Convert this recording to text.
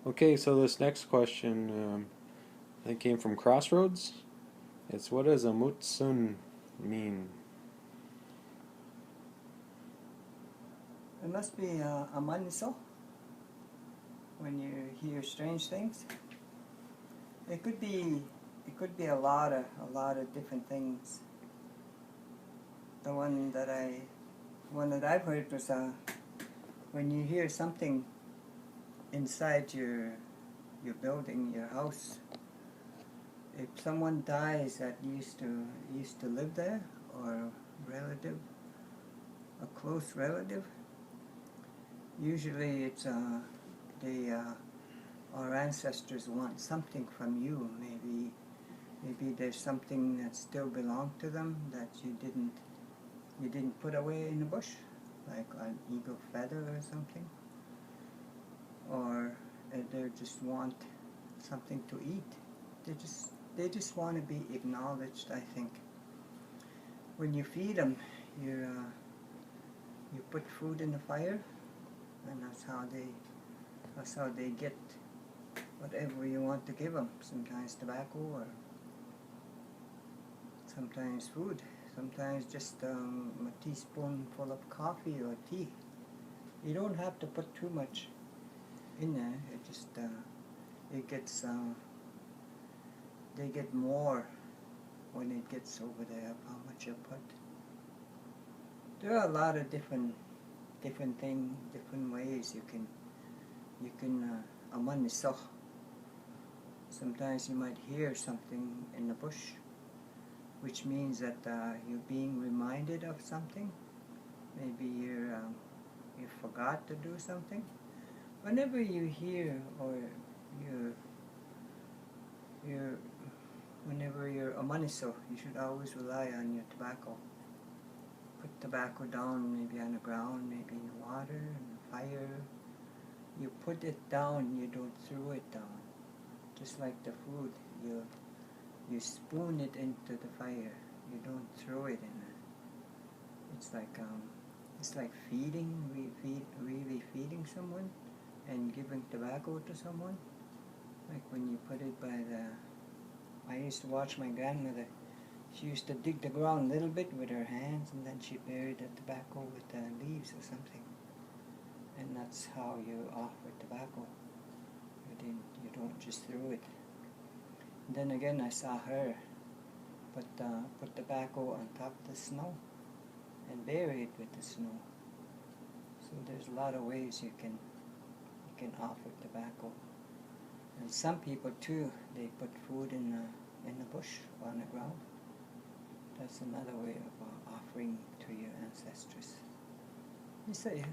Okay, so this next question, it came from Crossroads. It's what does a mutsun mean? It must be a maniso when you hear strange things. It could be a lot of different things. The one that I've heard was when you hear something inside your building, your house. If someone dies that used to live there, or a relative, a close relative, usually it's our ancestors want something from you. Maybe there's something that still belonged to them that you didn't put away in the bush, like an eagle feather or something, or they just want something to eat. They just want to be acknowledged, I think. When you feed them, you put food in the fire, and that's how they get whatever you want to give them. Sometimes tobacco, or sometimes food, sometimes just a teaspoonful of coffee or tea. You don't have to put too much in there. It just they get more when it gets over there of how much you put. There are a lot of different ways you can amaniso. Sometimes you might hear something in the bush, which means that you're being reminded of something. Maybe you forgot to do something. Whenever you hear or whenever you're amaniso, you should always rely on your tobacco. Put tobacco down, maybe on the ground, maybe in the water, in the fire. You put it down, you don't throw it down. Just like the food, you spoon it into the fire. You don't throw it in there. It's like feeding, really feeding someone and giving tobacco to someone. Like when you put it by I used to watch my grandmother. She used to dig the ground a little bit with her hands, and then she buried the tobacco with leaves or something. And that's how you offer tobacco. You don't just throw it. And then again, I saw her put tobacco on top of the snow and bury it with the snow. So there's a lot of ways you can offer tobacco. And some people too, they put food in the bush or on the ground. That's another way of offering to your ancestors. You say.